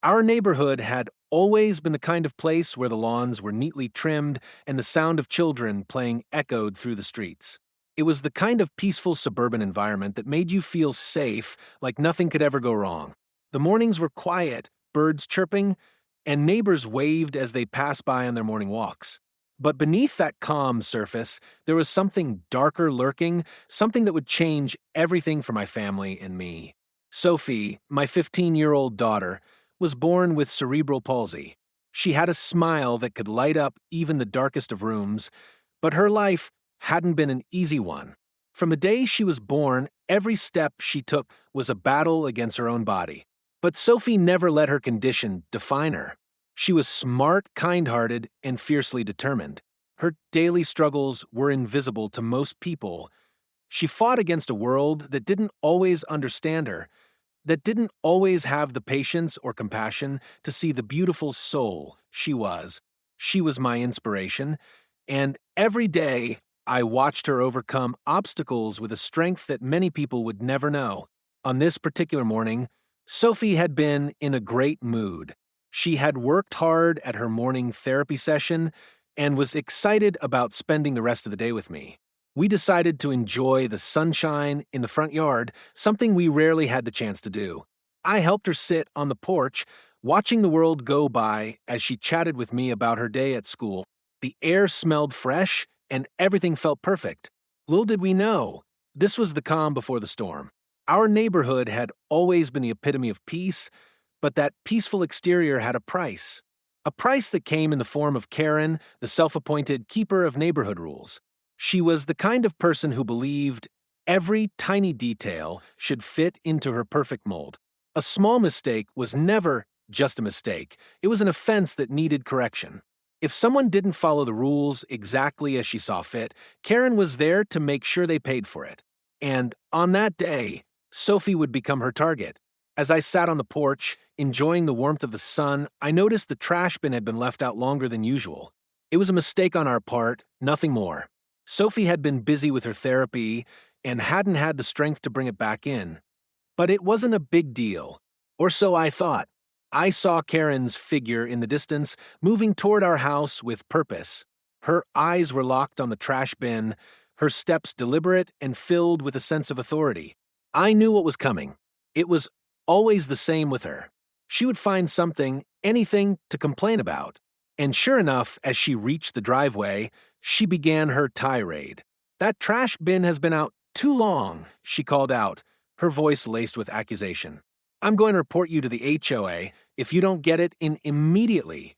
Our neighborhood had always been the kind of place where the lawns were neatly trimmed and the sound of children playing echoed through the streets. It was the kind of peaceful suburban environment that made you feel safe, like nothing could ever go wrong. The mornings were quiet, birds chirping, and neighbors waved as they passed by on their morning walks. But beneath that calm surface, there was something darker lurking, something that would change everything for my family and me. Sophie, my 15-year-old daughter, was born with cerebral palsy. She had a smile that could light up even the darkest of rooms, but her life hadn't been an easy one. From the day she was born, every step she took was a battle against her own body. But Sophie never let her condition define her. She was smart, kind-hearted, and fiercely determined. Her daily struggles were invisible to most people. She fought against a world that didn't always understand her, that didn't always have the patience or compassion to see the beautiful soul she was. She was my inspiration, and every day I watched her overcome obstacles with a strength that many people would never know. On this particular morning, Sophie had been in a great mood. She had worked hard at her morning therapy session and was excited about spending the rest of the day with me. We decided to enjoy the sunshine in the front yard, something we rarely had the chance to do. I helped her sit on the porch, watching the world go by as she chatted with me about her day at school. The air smelled fresh, and everything felt perfect. Little did we know, this was the calm before the storm. Our neighborhood had always been the epitome of peace, but that peaceful exterior had a price. A price that came in the form of Karen, the self-appointed keeper of neighborhood rules. She was the kind of person who believed every tiny detail should fit into her perfect mold. A small mistake was never just a mistake. It was an offense that needed correction. If someone didn't follow the rules exactly as she saw fit, Karen was there to make sure they paid for it. And on that day, Sophie would become her target. As I sat on the porch, enjoying the warmth of the sun, I noticed the trash bin had been left out longer than usual. It was a mistake on our part, nothing more. Sophie had been busy with her therapy and hadn't had the strength to bring it back in. But it wasn't a big deal. Or so I thought. I saw Karen's figure in the distance, moving toward our house with purpose. Her eyes were locked on the trash bin, her steps deliberate and filled with a sense of authority. I knew what was coming. It was always the same with her. She would find something, anything, to complain about. And sure enough, as she reached the driveway, she began her tirade. "That trash bin has been out too long," she called out, her voice laced with accusation. "I'm going to report you to the HOA if you don't get it in immediately."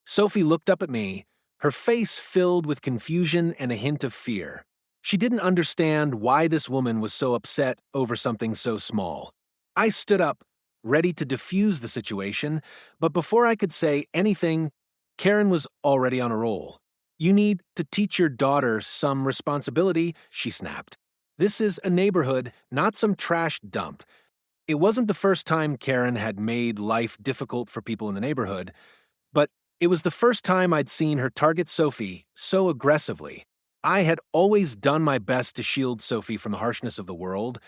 Sophie looked up at me, her face filled with confusion and a hint of fear. She didn't understand why this woman was so upset over something so small. I stood up, ready to diffuse the situation, but before I could say anything, Karen was already on a roll. "You need to teach your daughter some responsibility," she snapped. "This is a neighborhood, not some trash dump." It wasn't the first time Karen had made life difficult for people in the neighborhood, but it was the first time I'd seen her target Sophie so aggressively. I had always done my best to shield Sophie from the harshness of the world,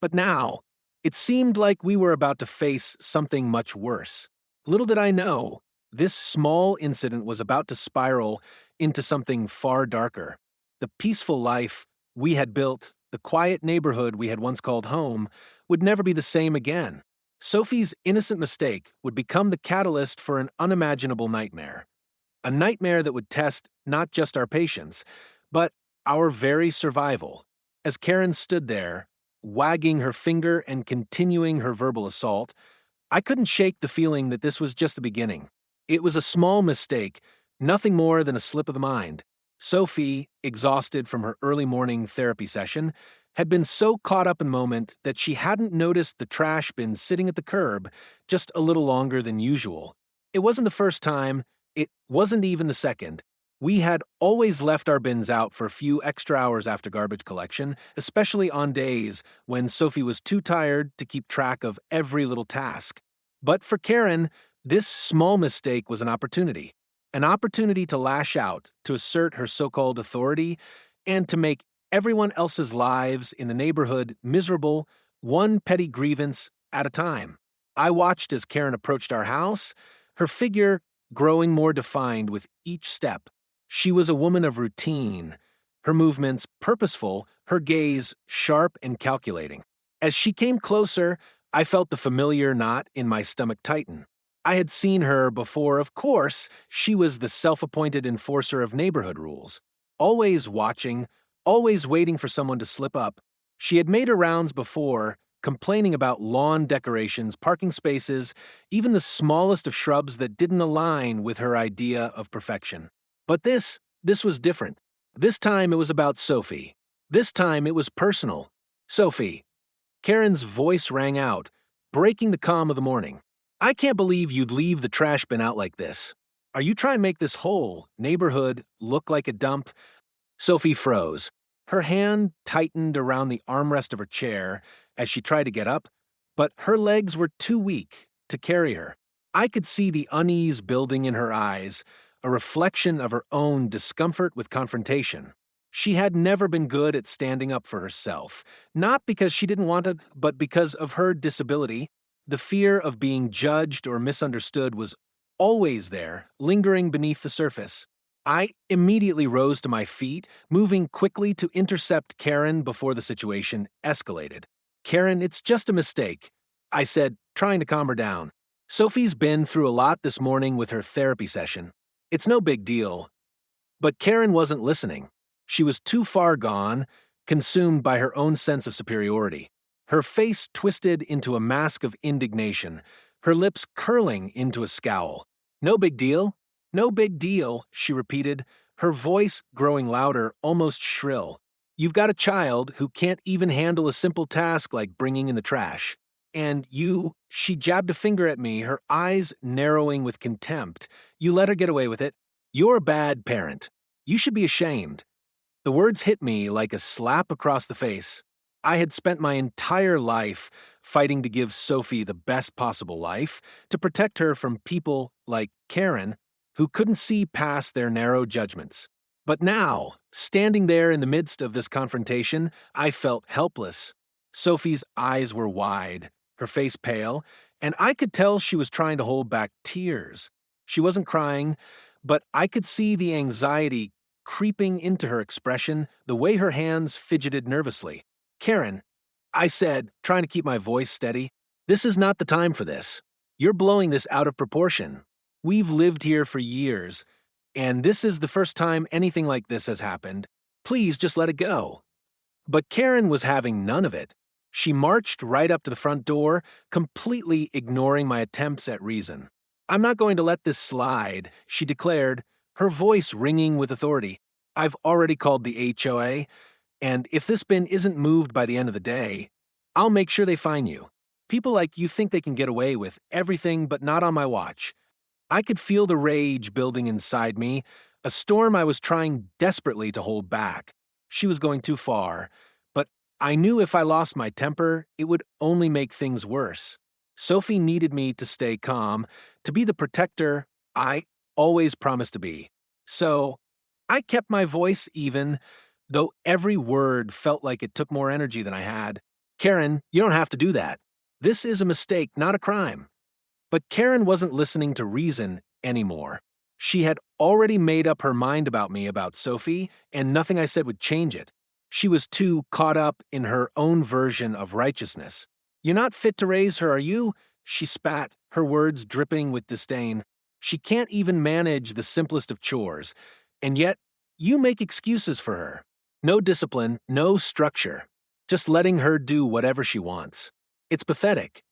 but now, it seemed like we were about to face something much worse. Little did I know, this small incident was about to spiral into something far darker. The peaceful life we had built, the quiet neighborhood we had once called home, would never be the same again. Sophie's innocent mistake would become the catalyst for an unimaginable nightmare. A nightmare that would test not just our patience, but our very survival. As Karen stood there, wagging her finger and continuing her verbal assault, I couldn't shake the feeling that this was just the beginning. It was a small mistake, nothing more than a slip of the mind. Sophie, exhausted from her early morning therapy session, had been so caught up in the moment that she hadn't noticed the trash bin sitting at the curb just a little longer than usual. It wasn't the first time, it wasn't even the second. We had always left our bins out for a few extra hours after garbage collection, especially on days when Sophie was too tired to keep track of every little task. But for Karen, this small mistake was an opportunity to lash out, to assert her so-called authority, and to make everyone else's lives in the neighborhood miserable, one petty grievance at a time. I watched as Karen approached our house, her figure growing more defined with each step. She was a woman of routine, her movements purposeful, her gaze sharp and calculating. As she came closer, I felt the familiar knot in my stomach tighten. I had seen her before, of course. She was the self-appointed enforcer of neighborhood rules. Always watching, always waiting for someone to slip up. She had made her rounds before, complaining about lawn decorations, parking spaces, even the smallest of shrubs that didn't align with her idea of perfection. But this was different. This time it was about Sophie. This time it was personal. Sophie. Karen's voice rang out, breaking the calm of the morning. I can't believe you'd leave the trash bin out like this. Are you trying to make this whole neighborhood look like a dump? Sophie froze. Her hand tightened around the armrest of her chair as she tried to get up, but her legs were too weak to carry her. I could see the unease building in her eyes, a reflection of her own discomfort with confrontation. She had never been good at standing up for herself, not because she didn't want to, but because of her disability. The fear of being judged or misunderstood was always there, lingering beneath the surface. I immediately rose to my feet, moving quickly to intercept Karen before the situation escalated. Karen, it's just a mistake, I said, trying to calm her down. Sophie's been through a lot this morning with her therapy session. It's no big deal. But Karen wasn't listening. She was too far gone, consumed by her own sense of superiority. Her face twisted into a mask of indignation, her lips curling into a scowl. No big deal. No big deal, she repeated, her voice growing louder, almost shrill. You've got a child who can't even handle a simple task like bringing in the trash. And she jabbed a finger at me, her eyes narrowing with contempt. You let her get away with it. You're a bad parent. You should be ashamed. The words hit me like a slap across the face. I had spent my entire life fighting to give Sophie the best possible life, to protect her from people like Karen, who couldn't see past their narrow judgments. But now, standing there in the midst of this confrontation, I felt helpless. Sophie's eyes were wide, her face pale, and I could tell she was trying to hold back tears. She wasn't crying, but I could see the anxiety creeping into her expression, the way her hands fidgeted nervously. Karen, I said, trying to keep my voice steady, this is not the time for this. You're blowing this out of proportion. We've lived here for years, and this is the first time anything like this has happened. Please just let it go. But Karen was having none of it. She marched right up to the front door, completely ignoring my attempts at reason. I'm not going to let this slide, she declared, her voice ringing with authority. I've already called the HOA, and if this bin isn't moved by the end of the day, I'll make sure they fine you. People like you think they can get away with everything, but not on my watch. I could feel the rage building inside me, a storm I was trying desperately to hold back. She was going too far, but I knew if I lost my temper, it would only make things worse. Sophie needed me to stay calm, to be the protector I always promised to be. So, I kept my voice even, though every word felt like it took more energy than I had. Karen, you don't have to do that. This is a mistake, not a crime. But Karen wasn't listening to reason anymore. She had already made up her mind about me, about Sophie, and nothing I said would change it. She was too caught up in her own version of righteousness. You're not fit to raise her, are you? She spat, her words dripping with disdain. She can't even manage the simplest of chores, and yet you make excuses for her. No discipline, no structure. Just letting her do whatever she wants. It's pathetic.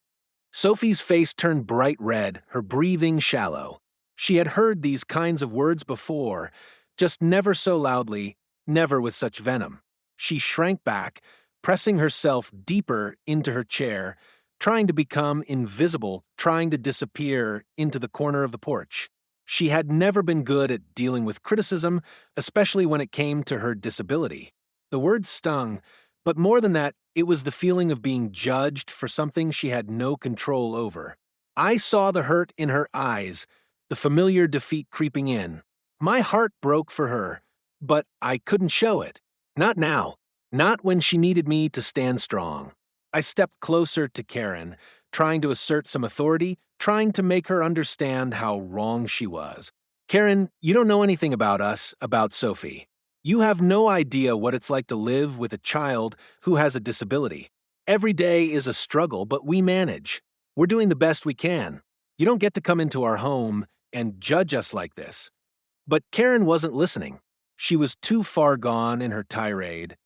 Sophie's face turned bright red, her breathing shallow. She had heard these kinds of words before, just never so loudly, never with such venom. She shrank back, pressing herself deeper into her chair, trying to become invisible, trying to disappear into the corner of the porch. She had never been good at dealing with criticism, especially when it came to her disability. The words stung, but more than that, it was the feeling of being judged for something she had no control over. I saw the hurt in her eyes, the familiar defeat creeping in. My heart broke for her, but I couldn't show it. Not now. Not when she needed me to stand strong. I stepped closer to Karen, trying to assert some authority, trying to make her understand how wrong she was. Karen, you don't know anything about us, about Sophie. You have no idea what it's like to live with a child who has a disability. Every day is a struggle, but we manage. We're doing the best we can. You don't get to come into our home and judge us like this. But Karen wasn't listening. She was too far gone in her tirade,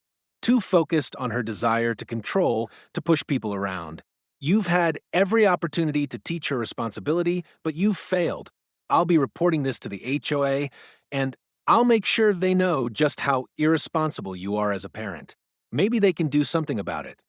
too focused on her desire to control to push people around. You've had every opportunity to teach her responsibility, but you've failed. I'll be reporting this to the HOA, and I'll make sure they know just how irresponsible you are as a parent. Maybe they can do something about it.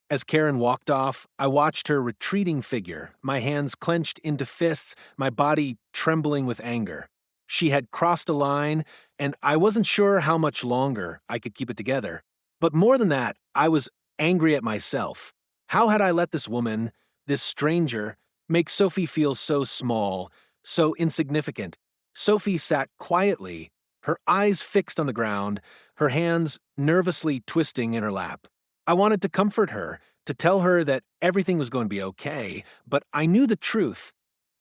As Karen walked off, I watched her retreating figure, my hands clenched into fists, my body trembling with anger. She had crossed a line, and I wasn't sure how much longer I could keep it together. But more than that, I was angry at myself. How had I let this woman, this stranger, make Sophie feel so small, so insignificant? Sophie sat quietly, her eyes fixed on the ground, her hands nervously twisting in her lap. I wanted to comfort her, to tell her that everything was going to be okay, but I knew the truth.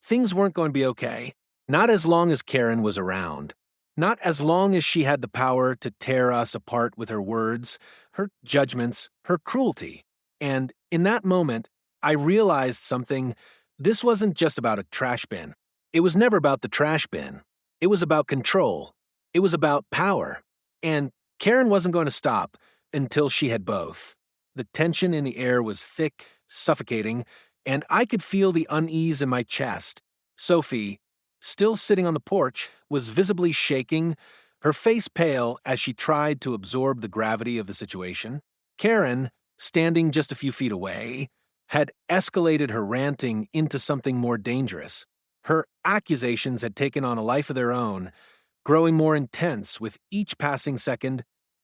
Things weren't going to be okay. Not as long as Karen was around. Not as long as she had the power to tear us apart with her words, her judgments, her cruelty. And in that moment, I realized something. This wasn't just about a trash bin. It was never about the trash bin. It was about control. It was about power. And Karen wasn't going to stop until she had both. The tension in the air was thick, suffocating, and I could feel the unease in my chest. Sophie, still sitting on the porch, was visibly shaking, her face pale as she tried to absorb the gravity of the situation. Karen, standing just a few feet away, had escalated her ranting into something more dangerous. Her accusations had taken on a life of their own, growing more intense with each passing second,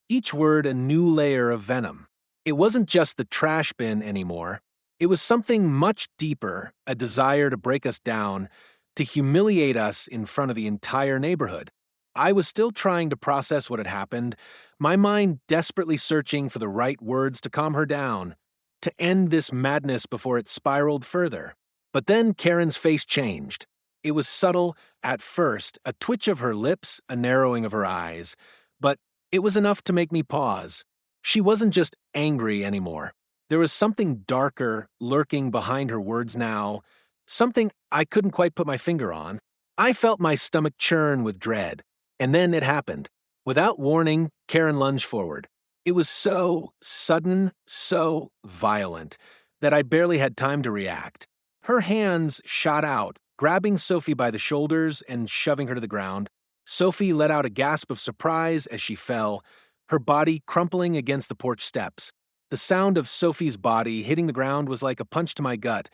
each word a new layer of venom. It wasn't just the trash bin anymore. It was something much deeper, a desire to break us down, to humiliate us in front of the entire neighborhood. I was still trying to process what had happened, my mind desperately searching for the right words to calm her down, to end this madness before it spiraled further. But then Karen's face changed. It was subtle at first, a twitch of her lips, a narrowing of her eyes, but it was enough to make me pause. She wasn't just angry anymore. There was something darker lurking behind her words now, something I couldn't quite put my finger on. I felt my stomach churn with dread. And then it happened. Without warning, Karen lunged forward. It was so sudden, so violent, that I barely had time to react. Her hands shot out, grabbing Sophie by the shoulders and shoving her to the ground. Sophie let out a gasp of surprise as she fell, her body crumpling against the porch steps. The sound of Sophie's body hitting the ground was like a punch to my gut,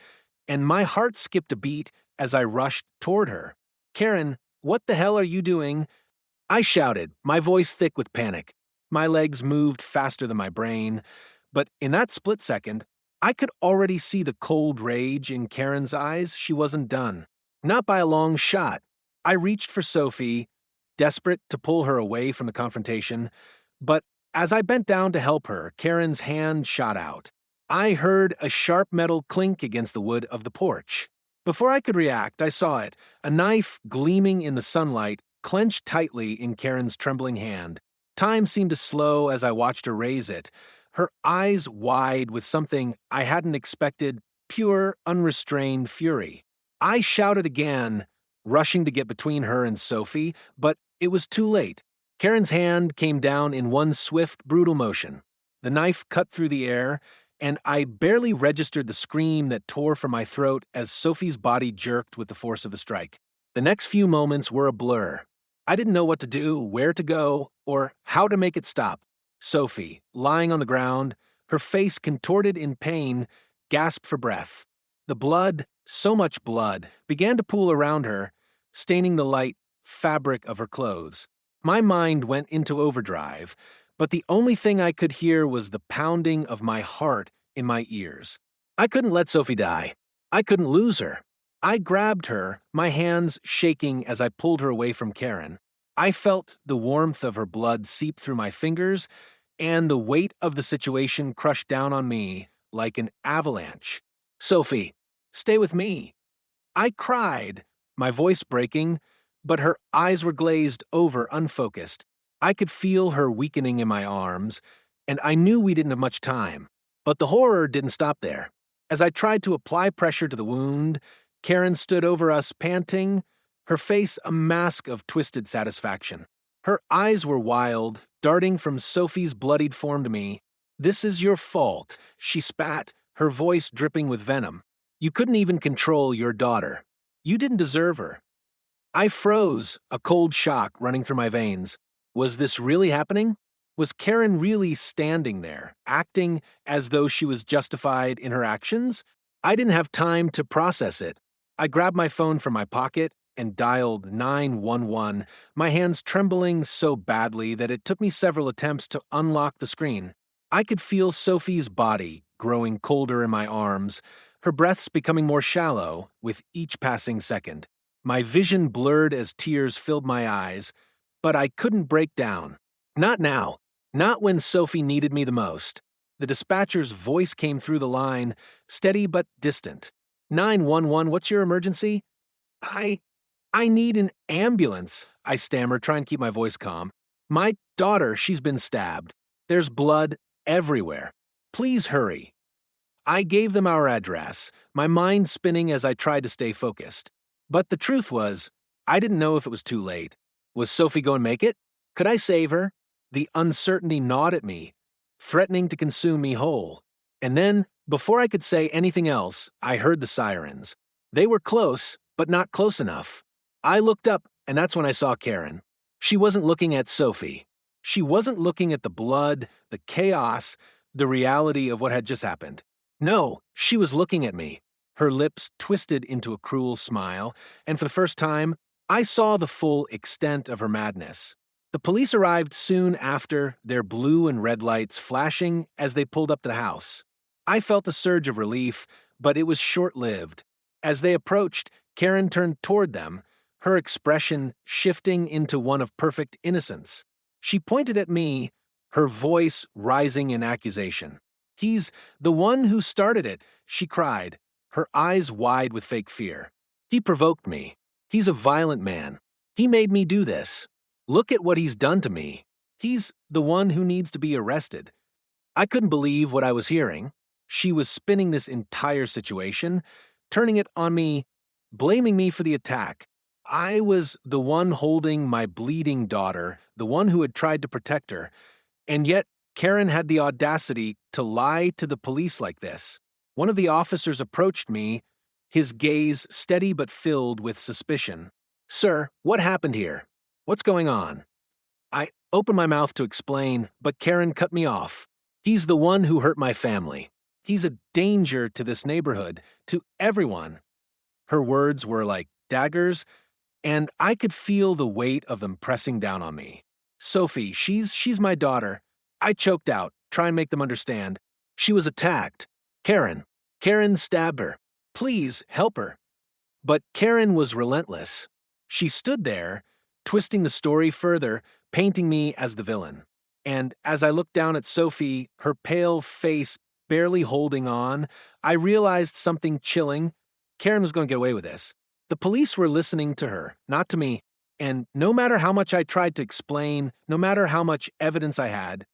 and my heart skipped a beat as I rushed toward her. "Karen, what the hell are you doing?" I shouted, my voice thick with panic. My legs moved faster than my brain, but in that split second, I could already see the cold rage in Karen's eyes. She wasn't done. Not by a long shot. I reached for Sophie, desperate to pull her away from the confrontation, but as I bent down to help her, Karen's hand shot out. I heard a sharp metal clink against the wood of the porch. Before I could react, I saw it, a knife gleaming in the sunlight, clenched tightly in Karen's trembling hand. Time seemed to slow as I watched her raise it, her eyes wide with something I hadn't expected, pure, unrestrained fury. I shouted again, rushing to get between her and Sophie, but it was too late. Karen's hand came down in one swift, brutal motion. The knife cut through the air, and I barely registered the scream that tore from my throat as Sophie's body jerked with the force of the strike. The next few moments were a blur. I didn't know what to do, where to go, or how to make it stop. Sophie, lying on the ground, her face contorted in pain, gasped for breath. The blood, so much blood, began to pool around her, staining the light fabric of her clothes. My mind went into overdrive, but the only thing I could hear was the pounding of my heart in my ears. I couldn't let Sophie die. I couldn't lose her. I grabbed her, my hands shaking as I pulled her away from Karen. I felt the warmth of her blood seep through my fingers, and the weight of the situation crushed down on me like an avalanche. Sophie, stay with me. I cried, my voice breaking, but her eyes were glazed over, unfocused. I could feel her weakening in my arms, and I knew we didn't have much time. But the horror didn't stop there. As I tried to apply pressure to the wound, Karen stood over us, panting, her face a mask of twisted satisfaction. Her eyes were wild, darting from Sophie's bloodied form to me. "This is your fault," she spat, her voice dripping with venom. "You couldn't even control your daughter. You didn't deserve her." I froze, a cold shock running through my veins. Was this really happening? Was Karen really standing there, acting as though she was justified in her actions? I didn't have time to process it. I grabbed my phone from my pocket and dialed 911, my hands trembling so badly that it took me several attempts to unlock the screen. I could feel Sophie's body growing colder in my arms, her breaths becoming more shallow with each passing second. My vision blurred as tears filled my eyes, but I couldn't break down. Not now. Not when Sophie needed me the most. The dispatcher's voice came through the line, steady but distant. 911, what's your emergency? I I need an ambulance, I stammered, trying to keep my voice calm. My daughter, she's been stabbed. There's blood everywhere. Please hurry. I gave them our address, my mind spinning as I tried to stay focused. But the truth was, I didn't know if it was too late. Was Sophie going to make it? Could I save her? The uncertainty gnawed at me, threatening to consume me whole. And then, before I could say anything else, I heard the sirens. They were close, but not close enough. I looked up, and that's when I saw Karen. She wasn't looking at Sophie. She wasn't looking at the blood, the chaos, the reality of what had just happened. No, she was looking at me, her lips twisted into a cruel smile, and for the first time, I saw the full extent of her madness. The police arrived soon after, their blue and red lights flashing as they pulled up to the house. I felt a surge of relief, but it was short-lived. As they approached, Karen turned toward them, her expression shifting into one of perfect innocence. She pointed at me, her voice rising in accusation. "He's the one who started it," she cried, her eyes wide with fake fear. "He provoked me. He's a violent man. He made me do this. Look at what he's done to me. He's the one who needs to be arrested." I couldn't believe what I was hearing. She was spinning this entire situation, turning it on me, blaming me for the attack. I was the one holding my bleeding daughter, the one who had tried to protect her, and yet Karen had the audacity to lie to the police like this. One of the officers approached me, his gaze steady but filled with suspicion. "Sir, what happened here? What's going on?" I opened my mouth to explain, but Karen cut me off. "He's the one who hurt my family. He's a danger to this neighborhood, to everyone." Her words were like daggers, and I could feel the weight of them pressing down on me. "Sophie, she's my daughter." I choked out, trying to make them understand. "She was attacked. Karen stabbed her. Please, help her." But Karen was relentless. She stood there, twisting the story further, painting me as the villain. And as I looked down at Sophie, her pale face barely holding on, I realized something chilling. Karen was going to get away with this. The police were listening to her, not to me. And no matter how much I tried to explain, no matter how much evidence I had,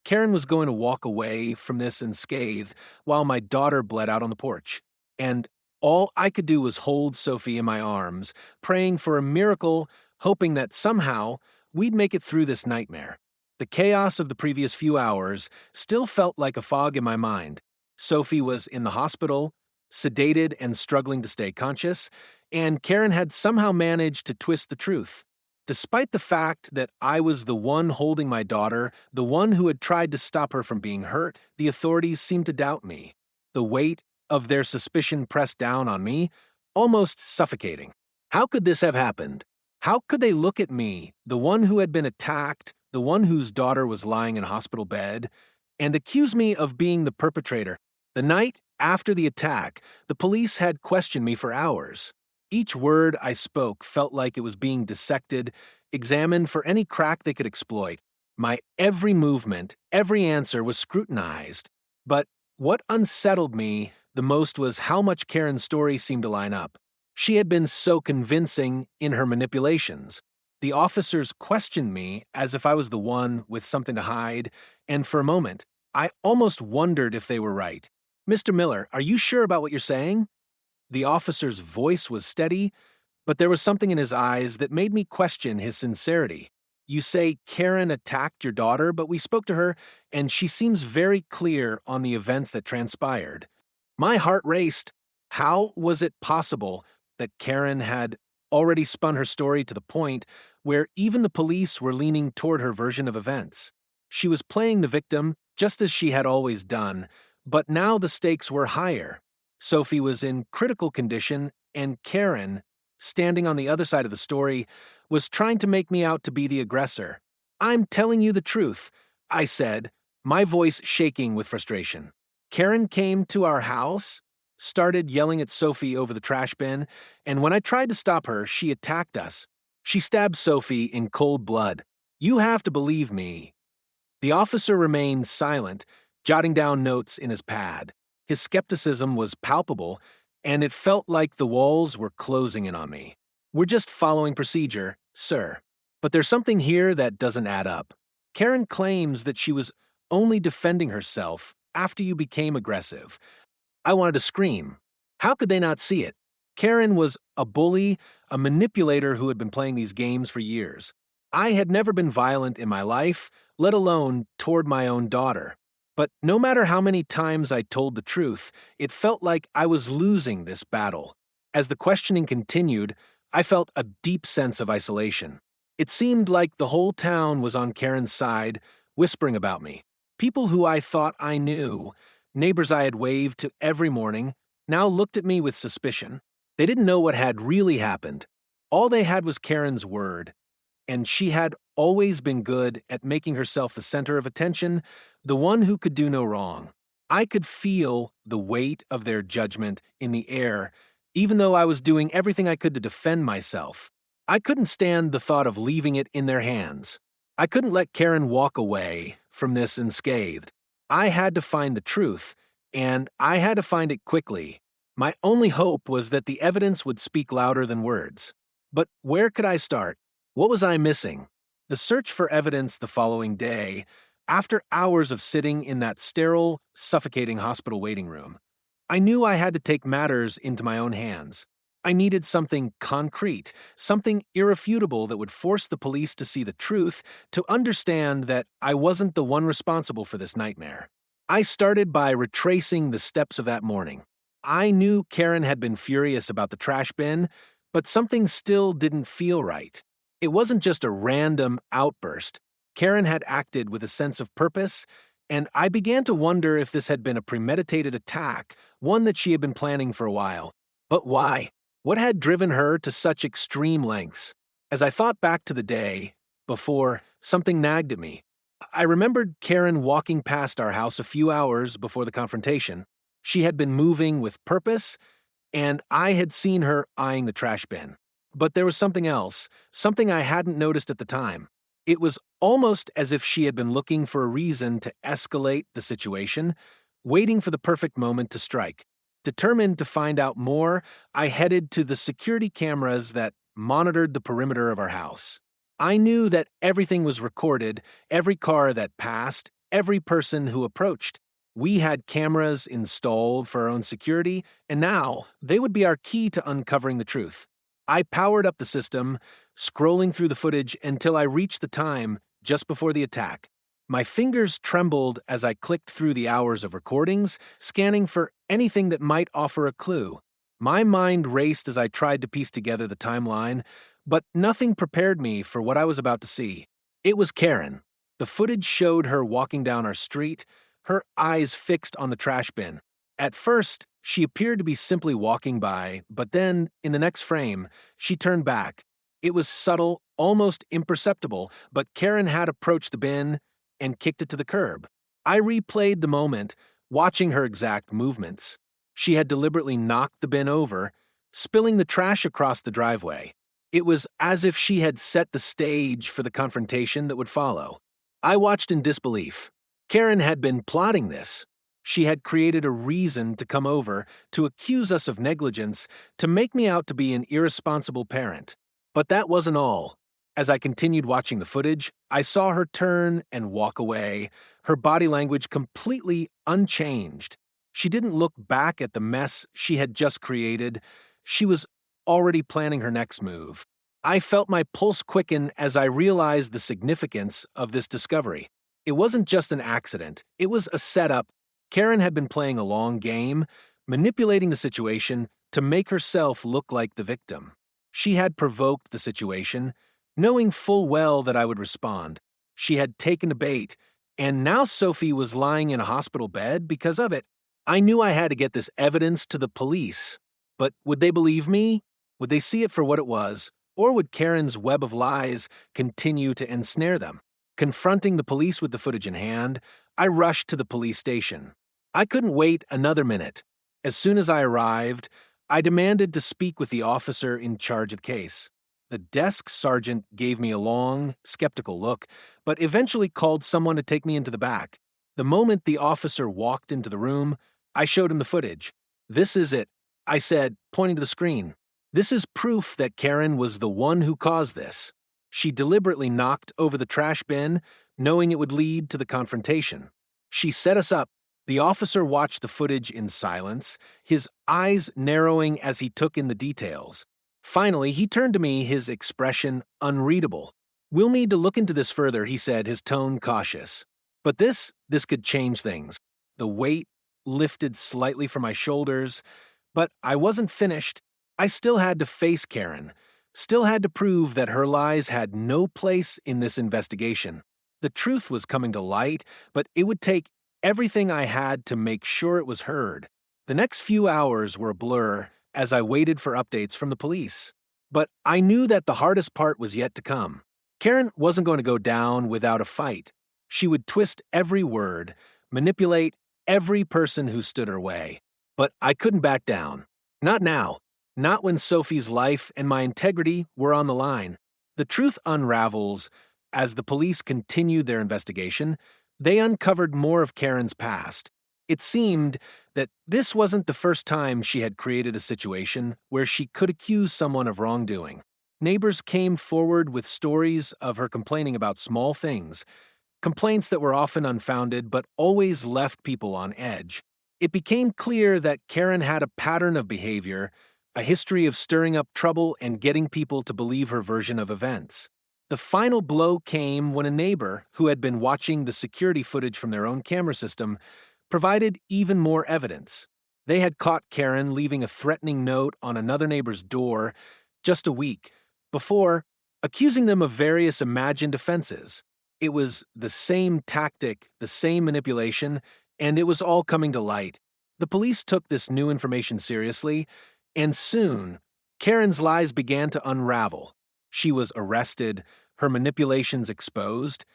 Karen was going to walk away from this unscathed while my daughter bled out on the porch. And all I could do was hold Sophie in my arms, praying for a miracle, hoping that somehow we'd make it through this nightmare. The chaos of the previous few hours still felt like a fog in my mind. Sophie was in the hospital, sedated and struggling to stay conscious, and Karen had somehow managed to twist the truth. Despite the fact that I was the one holding my daughter, the one who had tried to stop her from being hurt, the authorities seemed to doubt me. The weight of their suspicion pressed down on me, almost suffocating. How could this have happened? How could they look at me, the one who had been attacked, the one whose daughter was lying in a hospital bed, and accuse me of being the perpetrator? The night after the attack, the police had questioned me for hours. Each word I spoke felt like it was being dissected, examined for any crack they could exploit. My every movement, every answer was scrutinized. But what unsettled me the most was how much Karen's story seemed to line up. She had been so convincing in her manipulations. The officers questioned me as if I was the one with something to hide, and for a moment, I almost wondered if they were right. "Mr. Miller, are you sure about what you're saying?" The officer's voice was steady, but there was something in his eyes that made me question his sincerity. "You say Karen attacked your daughter, but we spoke to her, and she seems very clear on the events that transpired." My heart raced. How was it possible that Karen had already spun her story to the point where even the police were leaning toward her version of events? She was playing the victim, just as she had always done, but now the stakes were higher. Sophie was in critical condition, and Karen, standing on the other side of the story, was trying to make me out to be the aggressor. "I'm telling you the truth," I said, my voice shaking with frustration. "Karen came to our house, started yelling at Sophie over the trash bin, and when I tried to stop her, she attacked us. She stabbed Sophie in cold blood. You have to believe me." The officer remained silent, jotting down notes in his pad. His skepticism was palpable, and it felt like the walls were closing in on me. "We're just following procedure, sir. But there's something here that doesn't add up. Karen claims that she was only defending herself after you became aggressive." I wanted to scream. How could they not see it? Karen was a bully, a manipulator who had been playing these games for years. I had never been violent in my life, let alone toward my own daughter. But no matter how many times I told the truth, it felt like I was losing this battle. As the questioning continued, I felt a deep sense of isolation. It seemed like the whole town was on Karen's side, whispering about me. People who I thought I knew, neighbors I had waved to every morning, now looked at me with suspicion. They didn't know what had really happened. All they had was Karen's word, and she had always been good at making herself the center of attention, the one who could do no wrong. I could feel the weight of their judgment in the air, even though I was doing everything I could to defend myself. I couldn't stand the thought of leaving it in their hands. I couldn't let Karen walk away from this unscathed. I had to find the truth, and I had to find it quickly. My only hope was that the evidence would speak louder than words. But where could I start? What was I missing? The search for evidence the following day, after hours of sitting in that sterile, suffocating hospital waiting room, I knew I had to take matters into my own hands. I needed something concrete, something irrefutable that would force the police to see the truth, to understand that I wasn't the one responsible for this nightmare. I started by retracing the steps of that morning. I knew Karen had been furious about the trash bin, but something still didn't feel right. It wasn't just a random outburst. Karen had acted with a sense of purpose, and I began to wonder if this had been a premeditated attack, one that she had been planning for a while. But why? What had driven her to such extreme lengths? As I thought back to the day before, something nagged at me. I remembered Karen walking past our house a few hours before the confrontation. She had been moving with purpose, and I had seen her eyeing the trash bin. But there was something else, something I hadn't noticed at the time. It was almost as if she had been looking for a reason to escalate the situation, waiting for the perfect moment to strike. Determined to find out more, I headed to the security cameras that monitored the perimeter of our house. I knew that everything was recorded, every car that passed, every person who approached. We had cameras installed for our own security, and now they would be our key to uncovering the truth. I powered up the system, scrolling through the footage until I reached the time just before the attack. My fingers trembled as I clicked through the hours of recordings, scanning for anything that might offer a clue. My mind raced as I tried to piece together the timeline, but nothing prepared me for what I was about to see. It was Karen. The footage showed her walking down our street, her eyes fixed on the trash bin. At first, she appeared to be simply walking by, but then, in the next frame, she turned back. It was subtle, almost imperceptible, but Karen had approached the bin and kicked it to the curb. I replayed the moment, watching her exact movements. She had deliberately knocked the bin over, spilling the trash across the driveway. It was as if she had set the stage for the confrontation that would follow. I watched in disbelief. Karen had been plotting this. She had created a reason to come over, to accuse us of negligence, to make me out to be an irresponsible parent. But that wasn't all. As I continued watching the footage, I saw her turn and walk away, her body language completely unchanged. She didn't look back at the mess she had just created. She was already planning her next move. I felt my pulse quicken as I realized the significance of this discovery. It wasn't just an accident, it was a setup. Karen had been playing a long game, manipulating the situation to make herself look like the victim. She had provoked the situation, knowing full well that I would respond. She had taken the bait, and now Sophie was lying in a hospital bed because of it. I knew I had to get this evidence to the police. But would they believe me? Would they see it for what it was? Or would Karen's web of lies continue to ensnare them? Confronting the police with the footage in hand, I rushed to the police station. I couldn't wait another minute. As soon as I arrived, I demanded to speak with the officer in charge of the case. The desk sergeant gave me a long, skeptical look, but eventually called someone to take me into the back. The moment the officer walked into the room, I showed him the footage. "This is it," I said, pointing to the screen. "This is proof that Karen was the one who caused this. She deliberately knocked over the trash bin, knowing it would lead to the confrontation. She set us up." The officer watched the footage in silence, his eyes narrowing as he took in the details. Finally, he turned to me, his expression unreadable. "We'll need to look into this further," he said, his tone cautious. But this could change things. The weight lifted slightly from my shoulders, but I wasn't finished. I still had to face Karen, still had to prove that her lies had no place in this investigation. The truth was coming to light, but it would take everything I had to make sure it was heard. The next few hours were a blur as I waited for updates from the police. But I knew that the hardest part was yet to come. Karen wasn't going to go down without a fight. She would twist every word, manipulate every person who stood her way. But I couldn't back down. Not now. Not when Sophie's life and my integrity were on the line. The truth unravels as the police continued their investigation. They uncovered more of Karen's past. It seemed that this wasn't the first time she had created a situation where she could accuse someone of wrongdoing. Neighbors came forward with stories of her complaining about small things, complaints that were often unfounded but always left people on edge. It became clear that Karen had a pattern of behavior, a history of stirring up trouble and getting people to believe her version of events. The final blow came when a neighbor, who had been watching the security footage from their own camera system, provided even more evidence. They had caught Karen leaving a threatening note on another neighbor's door just a week before, accusing them of various imagined offenses. It was the same tactic, the same manipulation, and it was all coming to light. The police took this new information seriously, and soon, Karen's lies began to unravel. She was arrested, her manipulations exposed,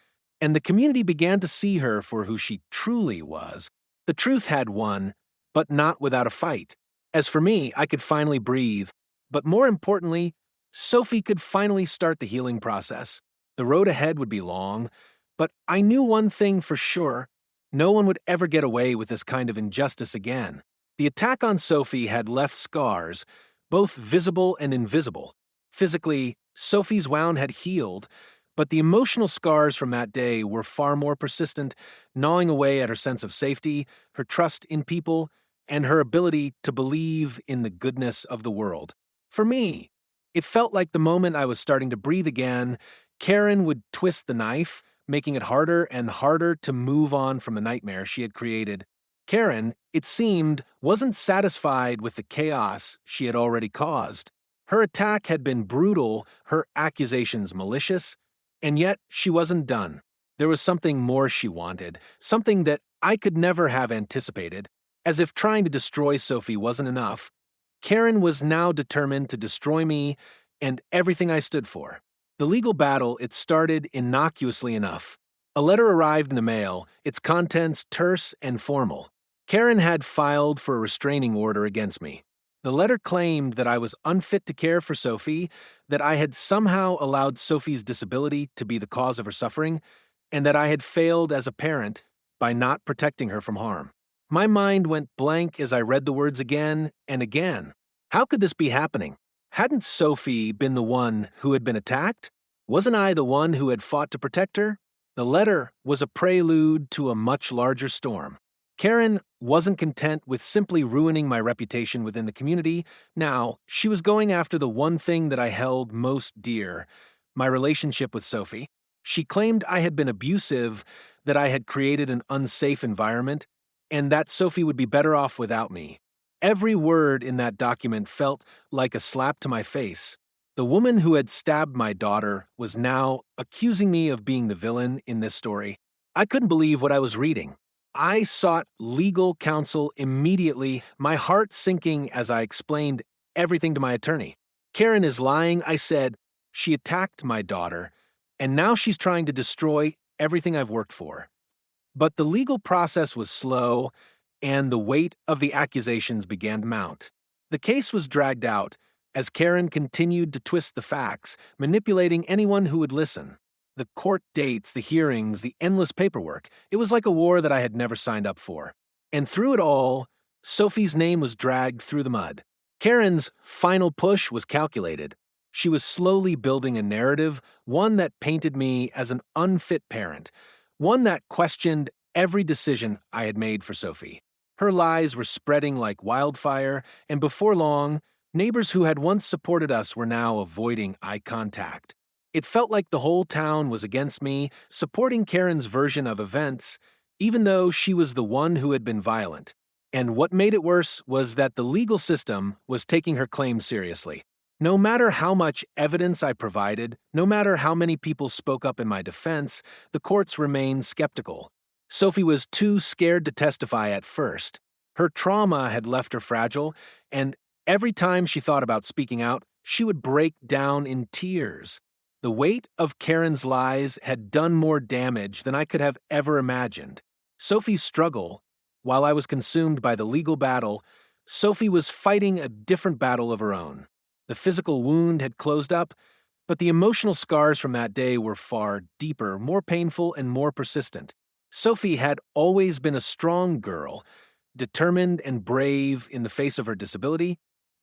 and the community began to see her for who she truly was. The truth had won, but not without a fight. As for me, I could finally breathe, but more importantly, Sophie could finally start the healing process. The road ahead would be long, but I knew one thing for sure: no one would ever get away with this kind of injustice again. The attack on Sophie had left scars, both visible and invisible. Physically, Sophie's wound had healed, but the emotional scars from that day were far more persistent, gnawing away at her sense of safety, her trust in people, and her ability to believe in the goodness of the world. For me, it felt like the moment I was starting to breathe again, Karen would twist the knife, making it harder and harder to move on from the nightmare she had created. Karen, it seemed, wasn't satisfied with the chaos she had already caused. Her attack had been brutal, her accusations malicious, and yet she wasn't done. There was something more she wanted, something that I could never have anticipated. As if trying to destroy Sophie wasn't enough, Karen was now determined to destroy me and everything I stood for. The legal battle, it started innocuously enough. A letter arrived in the mail, its contents terse and formal. Karen had filed for a restraining order against me. The letter claimed that I was unfit to care for Sophie, that I had somehow allowed Sophie's disability to be the cause of her suffering, and that I had failed as a parent by not protecting her from harm. My mind went blank as I read the words again and again. How could this be happening? Hadn't Sophie been the one who had been attacked? Wasn't I the one who had fought to protect her? The letter was a prelude to a much larger storm. Karen wasn't content with simply ruining my reputation within the community. Now, she was going after the one thing that I held most dear, my relationship with Sophie. She claimed I had been abusive, that I had created an unsafe environment, and that Sophie would be better off without me. Every word in that document felt like a slap to my face. The woman who had stabbed my daughter was now accusing me of being the villain in this story. I couldn't believe what I was reading. I sought legal counsel immediately, my heart sinking as I explained everything to my attorney. Karen is lying, I said. She attacked my daughter, and now she's trying to destroy everything I've worked for. But the legal process was slow, and the weight of the accusations began to mount. The case was dragged out as Karen continued to twist the facts, manipulating anyone who would listen. The court dates, the hearings, the endless paperwork. It was like a war that I had never signed up for. And through it all, Sophie's name was dragged through the mud. Karen's final push was calculated. She was slowly building a narrative, one that painted me as an unfit parent, one that questioned every decision I had made for Sophie. Her lies were spreading like wildfire, and before long, neighbors who had once supported us were now avoiding eye contact. It felt like the whole town was against me, supporting Karen's version of events, even though she was the one who had been violent. And what made it worse was that the legal system was taking her claims seriously. No matter how much evidence I provided, no matter how many people spoke up in my defense, the courts remained skeptical. Sophie was too scared to testify at first. Her trauma had left her fragile, and every time she thought about speaking out, she would break down in tears. The weight of Karen's lies had done more damage than I could have ever imagined. Sophie's struggle, while I was consumed by the legal battle, Sophie was fighting a different battle of her own. The physical wound had closed up, but the emotional scars from that day were far deeper, more painful, and more persistent. Sophie had always been a strong girl, determined and brave in the face of her disability,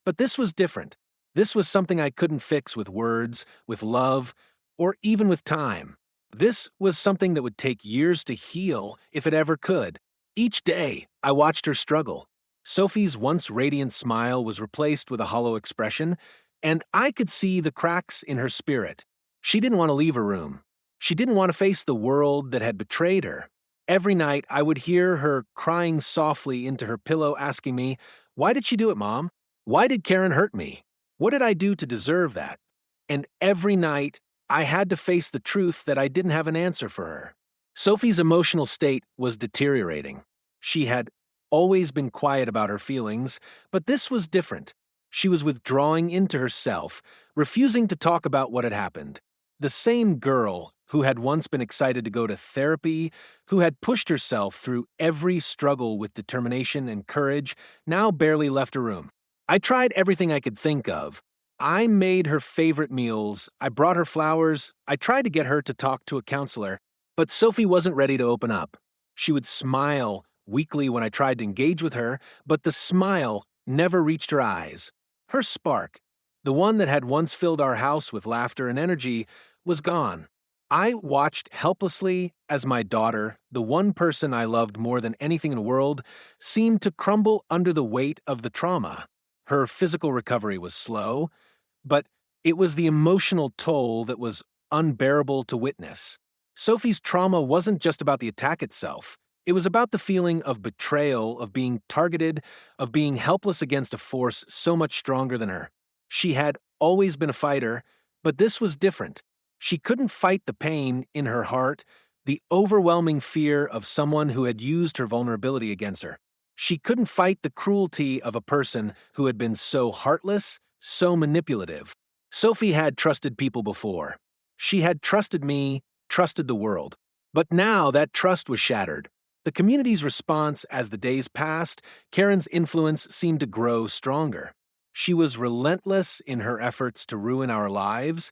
but this was different. This was something I couldn't fix with words, with love, or even with time. This was something that would take years to heal if it ever could. Each day, I watched her struggle. Sophie's once radiant smile was replaced with a hollow expression, and I could see the cracks in her spirit. She didn't want to leave her room. She didn't want to face the world that had betrayed her. Every night, I would hear her crying softly into her pillow, asking me, "Why did she do it, Mom? Why did Karen hurt me? What did I do to deserve that?" And every night, I had to face the truth that I didn't have an answer for her. Sophie's emotional state was deteriorating. She had always been quiet about her feelings, but this was different. She was withdrawing into herself, refusing to talk about what had happened. The same girl who had once been excited to go to therapy, who had pushed herself through every struggle with determination and courage, now barely left her room. I tried everything I could think of. I made her favorite meals, I brought her flowers, I tried to get her to talk to a counselor, but Sophie wasn't ready to open up. She would smile weakly when I tried to engage with her, but the smile never reached her eyes. Her spark, the one that had once filled our house with laughter and energy, was gone. I watched helplessly as my daughter, the one person I loved more than anything in the world, seemed to crumble under the weight of the trauma. Her physical recovery was slow, but it was the emotional toll that was unbearable to witness. Sophie's trauma wasn't just about the attack itself. It was about the feeling of betrayal, of being targeted, of being helpless against a force so much stronger than her. She had always been a fighter, but this was different. She couldn't fight the pain in her heart, the overwhelming fear of someone who had used her vulnerability against her. She couldn't fight the cruelty of a person who had been so heartless, so manipulative. Sophie had trusted people before. She had trusted me, trusted the world. But now that trust was shattered. The community's response as the days passed, Karen's influence seemed to grow stronger. She was relentless in her efforts to ruin our lives,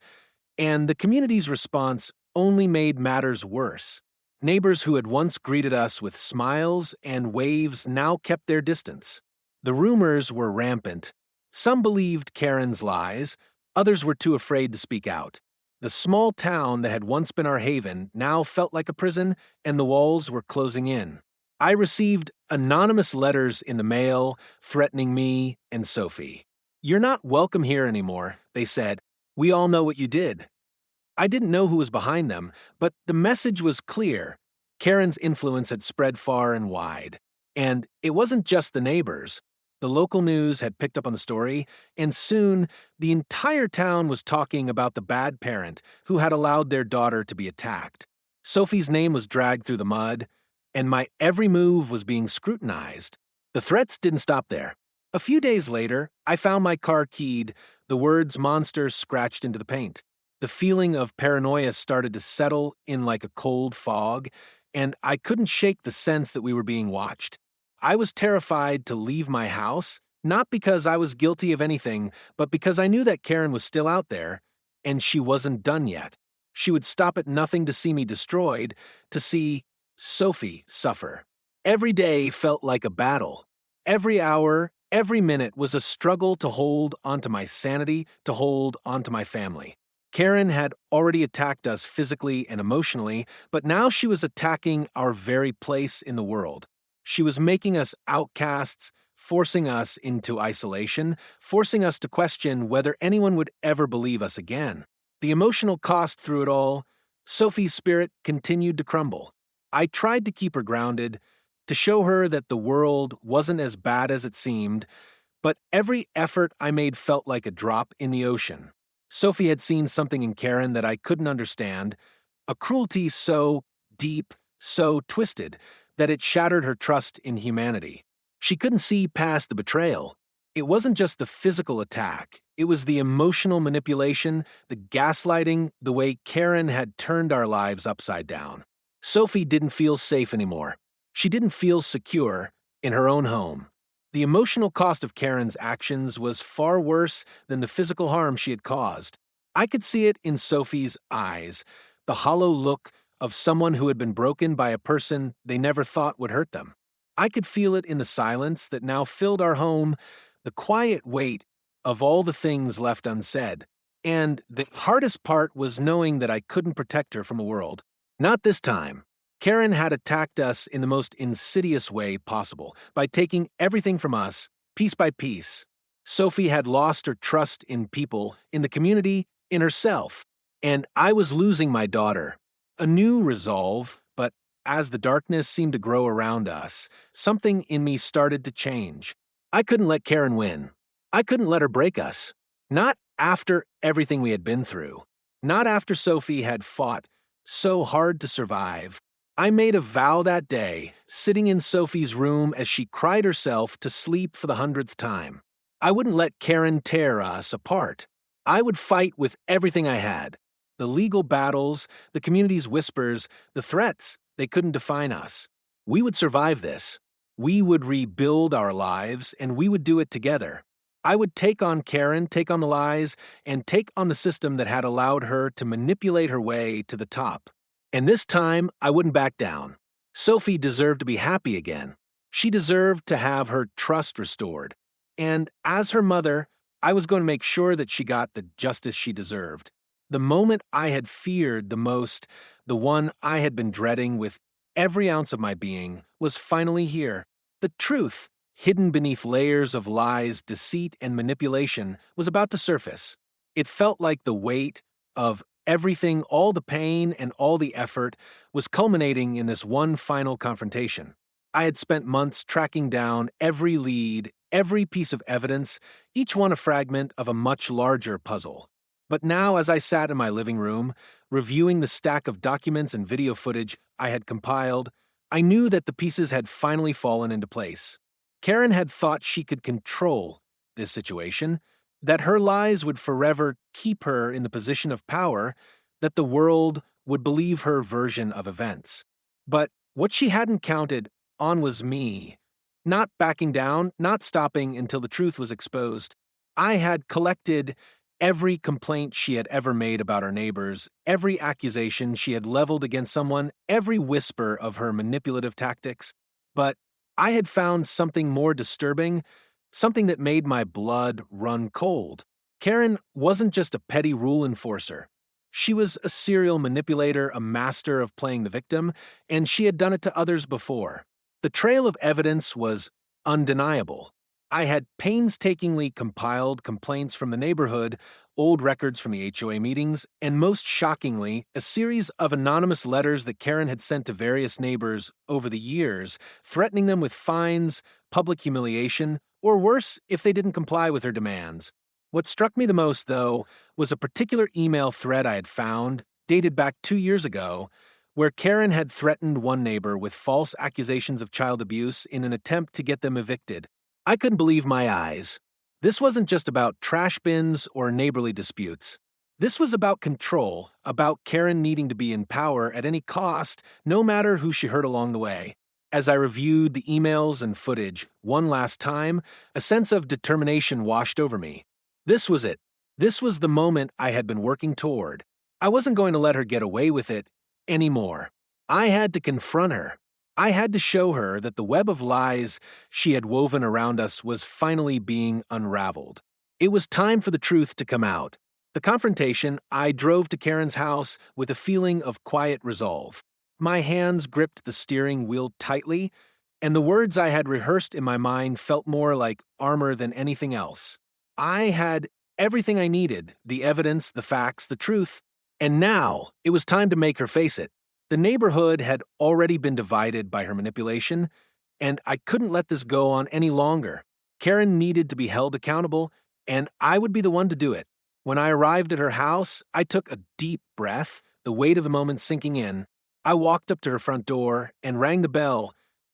and the community's response only made matters worse. Neighbors who had once greeted us with smiles and waves now kept their distance. The rumors were rampant. Some believed Karen's lies, others were too afraid to speak out. The small town that had once been our haven now felt like a prison, and the walls were closing in. I received anonymous letters in the mail threatening me and Sophie. "You're not welcome here anymore," they said. "We all know what you did." I didn't know who was behind them, but the message was clear. Karen's influence had spread far and wide. And it wasn't just the neighbors. The local news had picked up on the story, and soon the entire town was talking about the bad parent who had allowed their daughter to be attacked. Sophie's name was dragged through the mud, and my every move was being scrutinized. The threats didn't stop there. A few days later, I found my car keyed, the words "monster" scratched into the paint. The feeling of paranoia started to settle in like a cold fog, and I couldn't shake the sense that we were being watched. I was terrified to leave my house, not because I was guilty of anything, but because I knew that Karen was still out there, and she wasn't done yet. She would stop at nothing to see me destroyed, to see Sophie suffer. Every day felt like a battle. Every hour, every minute was a struggle to hold onto my sanity, to hold onto my family. Karen had already attacked us physically and emotionally, but now she was attacking our very place in the world. She was making us outcasts, forcing us into isolation, forcing us to question whether anyone would ever believe us again. The emotional cost through it all, Sophie's spirit continued to crumble. I tried to keep her grounded, to show her that the world wasn't as bad as it seemed, but every effort I made felt like a drop in the ocean. Sophie had seen something in Karen that I couldn't understand, a cruelty so deep, so twisted, that it shattered her trust in humanity. She couldn't see past the betrayal. It wasn't just the physical attack, it was the emotional manipulation, the gaslighting, the way Karen had turned our lives upside down. Sophie didn't feel safe anymore. She didn't feel secure in her own home. The emotional cost of Karen's actions was far worse than the physical harm she had caused. I could see it in Sophie's eyes, the hollow look of someone who had been broken by a person they never thought would hurt them. I could feel it in the silence that now filled our home, the quiet weight of all the things left unsaid. And the hardest part was knowing that I couldn't protect her from the world. Not this time. Karen had attacked us in the most insidious way possible, by taking everything from us, piece by piece. Sophie had lost her trust in people, in the community, in herself, and I was losing my daughter. A new resolve, but as the darkness seemed to grow around us, something in me started to change. I couldn't let Karen win. I couldn't let her break us. Not after everything we had been through. Not after Sophie had fought so hard to survive. I made a vow that day, sitting in Sophie's room as she cried herself to sleep for the 100th time. I wouldn't let Karen tear us apart. I would fight with everything I had. The legal battles, the community's whispers, the threats, they couldn't define us. We would survive this. We would rebuild our lives, and we would do it together. I would take on Karen, take on the lies, and take on the system that had allowed her to manipulate her way to the top. And this time, I wouldn't back down. Sophie deserved to be happy again. She deserved to have her trust restored. And as her mother, I was going to make sure that she got the justice she deserved. The moment I had feared the most, the one I had been dreading with every ounce of my being, was finally here. The truth, hidden beneath layers of lies, deceit, and manipulation, was about to surface. It felt like the weight of everything, all the pain and all the effort, was culminating in this one final confrontation. I had spent months tracking down every lead, every piece of evidence, each one a fragment of a much larger puzzle. But now, as I sat in my living room, reviewing the stack of documents and video footage I had compiled, I knew that the pieces had finally fallen into place. Karen had thought she could control this situation, that her lies would forever keep her in the position of power, that the world would believe her version of events. But what she hadn't counted on was me. Not backing down, not stopping until the truth was exposed. I had collected Every complaint she had ever made about our neighbors, every accusation she had leveled against someone, every whisper of her manipulative tactics. But I had found something more disturbing, something that made my blood run cold. Karen wasn't just a petty rule enforcer. She was a serial manipulator, a master of playing the victim, and she had done it to others before. The trail of evidence was undeniable. I had painstakingly compiled complaints from the neighborhood, old records from the HOA meetings, and most shockingly, a series of anonymous letters that Karen had sent to various neighbors over the years, threatening them with fines, public humiliation, or worse if they didn't comply with her demands. What struck me the most, though, was a particular email thread I had found, dated back 2 years ago, where Karen had threatened one neighbor with false accusations of child abuse in an attempt to get them evicted. I couldn't believe my eyes. This wasn't just about trash bins or neighborly disputes. This was about control, about Karen needing to be in power at any cost, no matter who she hurt along the way. As I reviewed the emails and footage one last time, a sense of determination washed over me. This was it. This was the moment I had been working toward. I wasn't going to let her get away with it anymore. I had to confront her. I had to show her that the web of lies she had woven around us was finally being unraveled. It was time for the truth to come out. The confrontation, I drove to Karen's house with a feeling of quiet resolve. My hands gripped the steering wheel tightly, and the words I had rehearsed in my mind felt more like armor than anything else. I had everything I needed, the evidence, the facts, the truth, and now it was time to make her face it. The neighborhood had already been divided by her manipulation, and I couldn't let this go on any longer. Karen needed to be held accountable, and I would be the one to do it. When I arrived at her house, I took a deep breath, the weight of the moment sinking in. I walked up to her front door and rang the bell,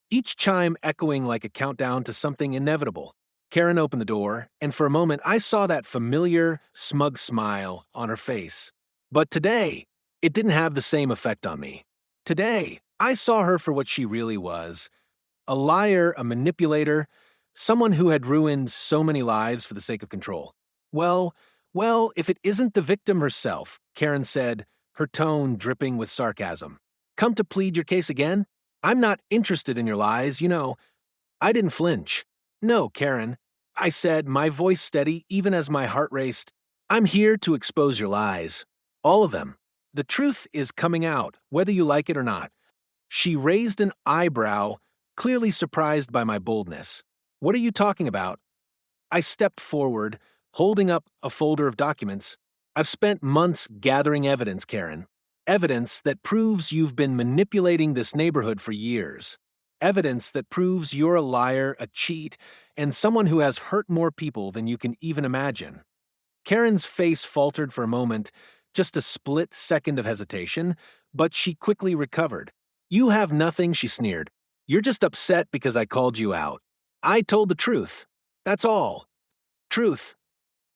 each chime echoing like a countdown to something inevitable. Karen opened the door, and for a moment I saw that familiar, smug smile on her face. But today, it didn't have the same effect on me. Today, I saw her for what she really was: a liar, a manipulator, someone who had ruined so many lives for the sake of control. Well, if it isn't the victim herself, Karen said, her tone dripping with sarcasm. Come to plead your case again? I'm not interested in your lies, you know. I didn't flinch. No, Karen, I said, my voice steady even as my heart raced. I'm here to expose your lies. All of them. The truth is coming out, whether you like it or not. She raised an eyebrow, clearly surprised by my boldness. What are you talking about? I stepped forward, holding up a folder of documents. I've spent months gathering evidence, Karen. Evidence that proves you've been manipulating this neighborhood for years. Evidence that proves you're a liar, a cheat, and someone who has hurt more people than you can even imagine. Karen's face faltered for a moment, just a split second of hesitation, but she quickly recovered. You have nothing, she sneered. You're just upset because I called you out. I told the truth. That's all. Truth.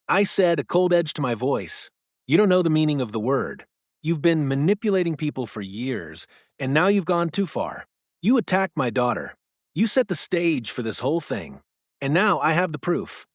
I said, a cold edge to my voice. You don't know the meaning of the word. You've been manipulating people for years, and now you've gone too far. You attacked my daughter. You set the stage for this whole thing. And now I have the proof.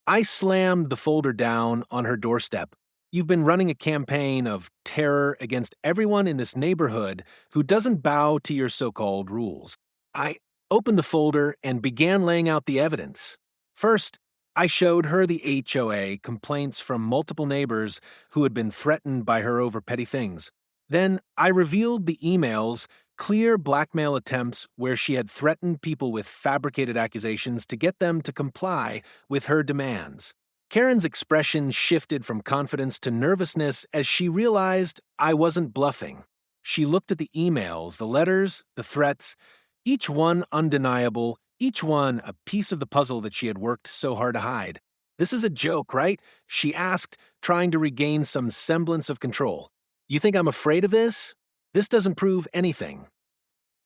I slammed the folder down on her doorstep. You've been running a campaign of terror against everyone in this neighborhood who doesn't bow to your so-called rules. I opened the folder and began laying out the evidence. First, I showed her the HOA complaints from multiple neighbors who had been threatened by her over petty things. Then I revealed the emails, clear blackmail attempts where she had threatened people with fabricated accusations to get them to comply with her demands. Karen's expression shifted from confidence to nervousness as she realized I wasn't bluffing. She looked at the emails, the letters, the threats, each one undeniable, each one a piece of the puzzle that she had worked so hard to hide. This is a joke, right? She asked, trying to regain some semblance of control. You think I'm afraid of this? This doesn't prove anything.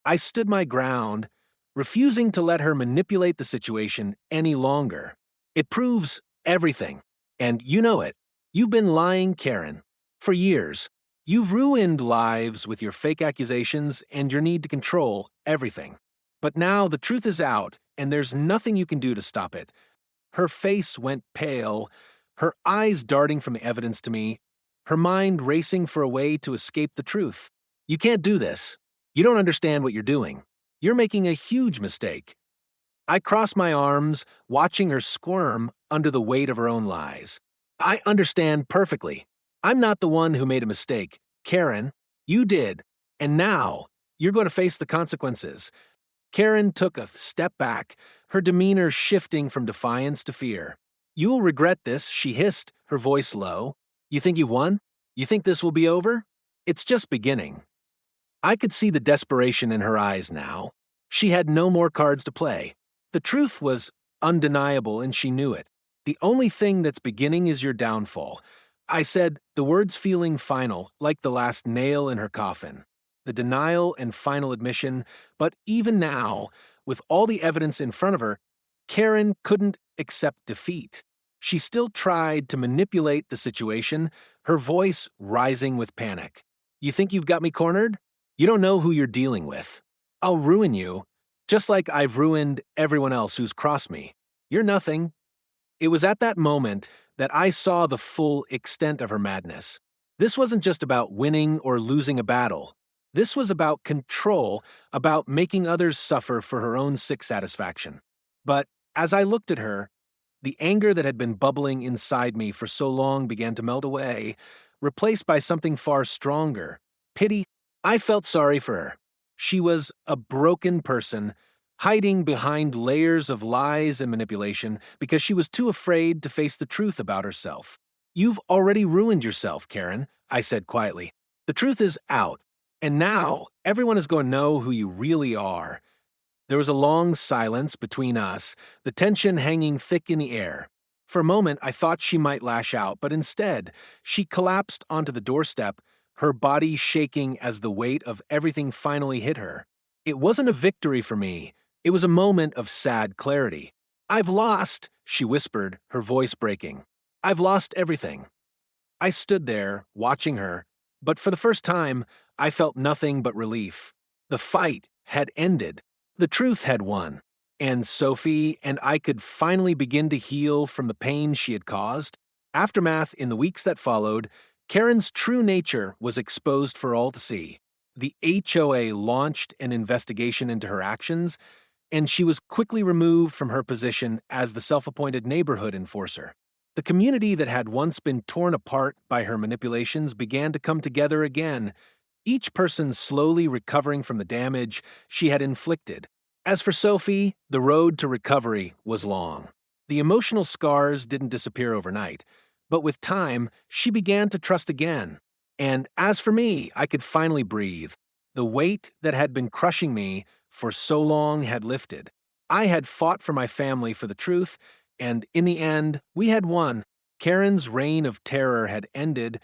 I stood my ground, refusing to let her manipulate the situation any longer. It proves everything. And you know it. You've been lying, Karen, for years. You've ruined lives with your fake accusations and your need to control everything. But now the truth is out, and there's nothing you can do to stop it. Her face went pale, her eyes darting from the evidence to me, her mind racing for a way to escape the truth. You can't do this. You don't understand what you're doing. You're making a huge mistake. I crossed my arms, watching her squirm under the weight of her own lies. I understand perfectly. I'm not the one who made a mistake. Karen, you did. And now, you're going to face the consequences. Karen took a step back, her demeanor shifting from defiance to fear. You'll regret this, she hissed, her voice low. You think you won? You think this will be over? It's just beginning. I could see the desperation in her eyes now. She had no more cards to play. The truth was undeniable, and she knew it. The only thing that's beginning is your downfall. I said, the words feeling final, like the last nail in her coffin. The denial and final admission, but even now, with all the evidence in front of her, Karen couldn't accept defeat. She still tried to manipulate the situation, her voice rising with panic. You think you've got me cornered? You don't know who you're dealing with. I'll ruin you, just like I've ruined everyone else who's crossed me. You're nothing. It was at that moment that I saw the full extent of her madness. This wasn't just about winning or losing a battle. This was about control, about making others suffer for her own sick satisfaction. But as I looked at her, the anger that had been bubbling inside me for so long began to melt away, replaced by something far stronger. Pity. I felt sorry for her. She was a broken person, hiding behind layers of lies and manipulation because she was too afraid to face the truth about herself. You've already ruined yourself, Karen, I said quietly. The truth is out, and now everyone is going to know who you really are. There was a long silence between us, the tension hanging thick in the air. For a moment, I thought she might lash out, but instead, she collapsed onto the doorstep, her body shaking as the weight of everything finally hit her. It wasn't a victory for me. It was a moment of sad clarity. I've lost, she whispered, her voice breaking. I've lost everything. I stood there, watching her, but for the first time, I felt nothing but relief. The fight had ended. The truth had won. And Sophie and I could finally begin to heal from the pain she had caused. Aftermath in the weeks that followed, Karen's true nature was exposed for all to see. The HOA launched an investigation into her actions, and she was quickly removed from her position as the self-appointed neighborhood enforcer. The community that had once been torn apart by her manipulations began to come together again, each person slowly recovering from the damage she had inflicted. As for Sophie, the road to recovery was long. The emotional scars didn't disappear overnight, but with time, she began to trust again. And as for me, I could finally breathe. The weight that had been crushing me for so long had lifted. I had fought for my family for the truth, and in the end, we had won. Karen's reign of terror had ended,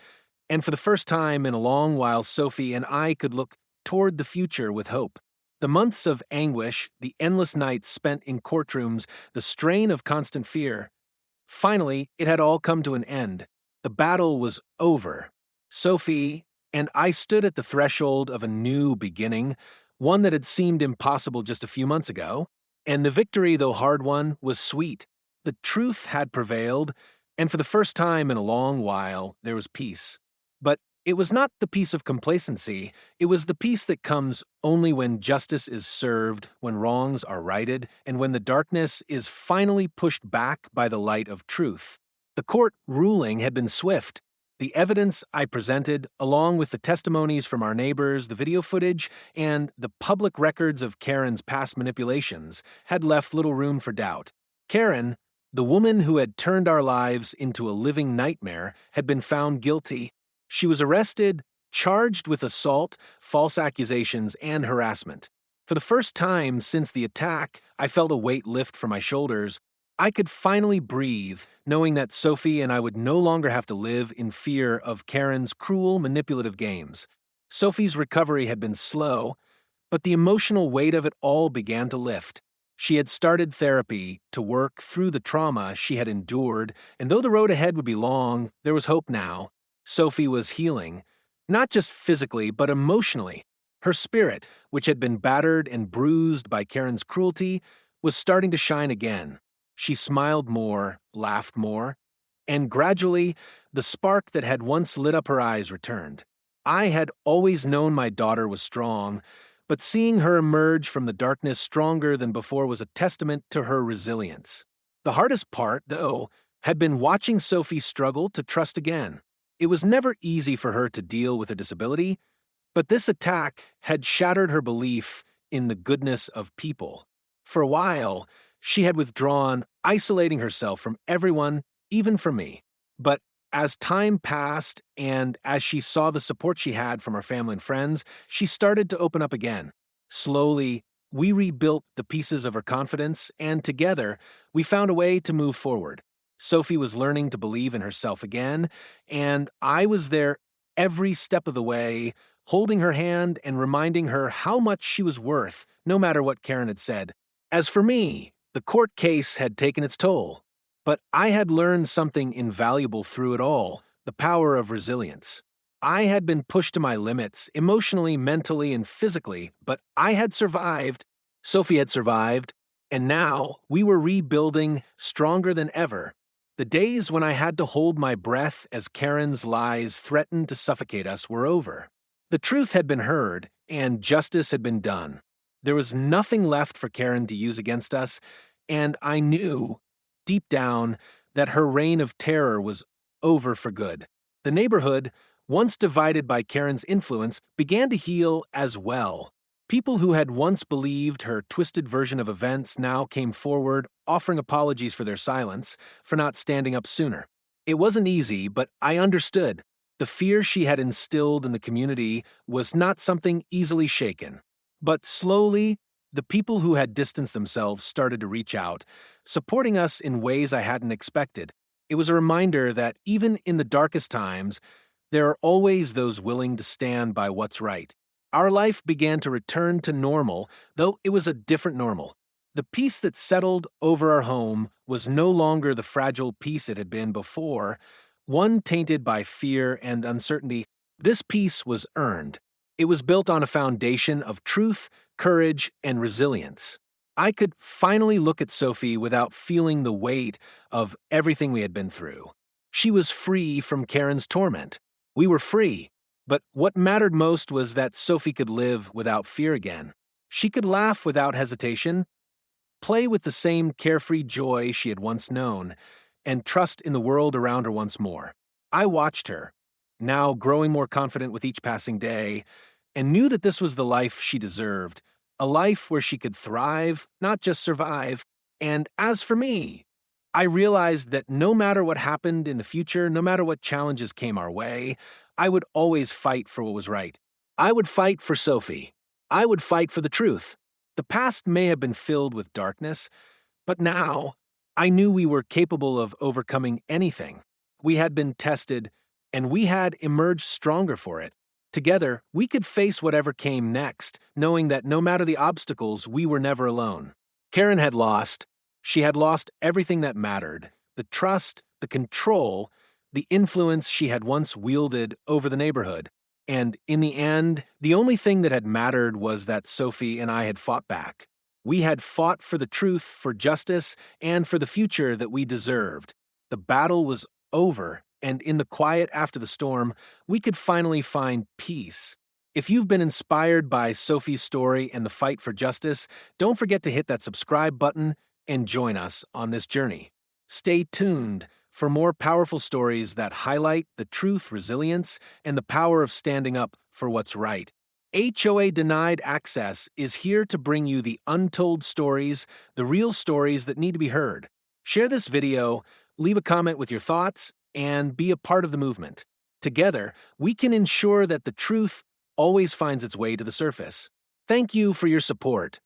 and for the first time in a long while, Sophie and I could look toward the future with hope. The months of anguish, the endless nights spent in courtrooms, the strain of constant fear. Finally, it had all come to an end. The battle was over. Sophie and I stood at the threshold of a new beginning, one that had seemed impossible just a few months ago. And the victory, though hard won, was sweet. The truth had prevailed, and for the first time in a long while, there was peace. But it was not the peace of complacency. It was the peace that comes only when justice is served, when wrongs are righted, and when the darkness is finally pushed back by the light of truth. The court ruling had been swift. The evidence I presented, along with the testimonies from our neighbors, the video footage, and the public records of Karen's past manipulations, had left little room for doubt. Karen, the woman who had turned our lives into a living nightmare, had been found guilty. She was arrested, charged with assault, false accusations, and harassment. For the first time since the attack, I felt a weight lift from my shoulders. I could finally breathe, knowing that Sophie and I would no longer have to live in fear of Karen's cruel, manipulative games. Sophie's recovery had been slow, but the emotional weight of it all began to lift. She had started therapy to work through the trauma she had endured, and though the road ahead would be long, there was hope now. Sophie was healing, not just physically, but emotionally. Her spirit, which had been battered and bruised by Karen's cruelty, was starting to shine again. She smiled more, laughed more, and gradually, the spark that had once lit up her eyes returned. I had always known my daughter was strong, but seeing her emerge from the darkness stronger than before was a testament to her resilience. The hardest part, though, had been watching Sophie struggle to trust again. It was never easy for her to deal with a disability, but this attack had shattered her belief in the goodness of people. For a while, she had withdrawn, isolating herself from everyone, even from me. But as time passed and as she saw the support she had from her family and friends, she started to open up again. Slowly, we rebuilt the pieces of her confidence, and together, we found a way to move forward. Sophie was learning to believe in herself again, and I was there every step of the way, holding her hand and reminding her how much she was worth, no matter what Karen had said. As for me, the court case had taken its toll. But I had learned something invaluable through it all: the power of resilience. I had been pushed to my limits, emotionally, mentally, and physically, but I had survived. Sophie had survived, and now we were rebuilding stronger than ever. The days when I had to hold my breath as Karen's lies threatened to suffocate us were over. The truth had been heard, and justice had been done. There was nothing left for Karen to use against us, and I knew, deep down, that her reign of terror was over for good. The neighborhood, once divided by Karen's influence, began to heal as well. People who had once believed her twisted version of events now came forward, offering apologies for their silence, for not standing up sooner. It wasn't easy, but I understood. The fear she had instilled in the community was not something easily shaken. But slowly, the people who had distanced themselves started to reach out, supporting us in ways I hadn't expected. It was a reminder that even in the darkest times, there are always those willing to stand by what's right. Our life began to return to normal, though it was a different normal. The peace that settled over our home was no longer the fragile peace it had been before, one tainted by fear and uncertainty. This peace was earned. It was built on a foundation of truth, courage, and resilience. I could finally look at Sophie without feeling the weight of everything we had been through. She was free from Karen's torment. We were free. But what mattered most was that Sophie could live without fear again. She could laugh without hesitation, play with the same carefree joy she had once known, and trust in the world around her once more. I watched her, now growing more confident with each passing day, and knew that this was the life she deserved, a life where she could thrive, not just survive. And as for me, I realized that no matter what happened in the future, no matter what challenges came our way, I would always fight for what was right. I would fight for Sophie. I would fight for the truth. The past may have been filled with darkness, but now I knew we were capable of overcoming anything. We had been tested, and we had emerged stronger for it. Together, we could face whatever came next, knowing that no matter the obstacles, we were never alone. Karen had lost. She had lost everything that mattered: the trust, the control, the influence she had once wielded over the neighborhood. And in the end, the only thing that had mattered was that Sophie and I had fought back. We had fought for the truth, for justice, and for the future that we deserved. The battle was over, and in the quiet after the storm, we could finally find peace. If you've been inspired by Sophie's story and the fight for justice, don't forget to hit that subscribe button and join us on this journey. Stay tuned for more powerful stories that highlight the truth, resilience, and the power of standing up for what's right. HOA Denied Access is here to bring you the untold stories, the real stories that need to be heard. Share this video, leave a comment with your thoughts, and be a part of the movement. Together, we can ensure that the truth always finds its way to the surface. Thank you for your support.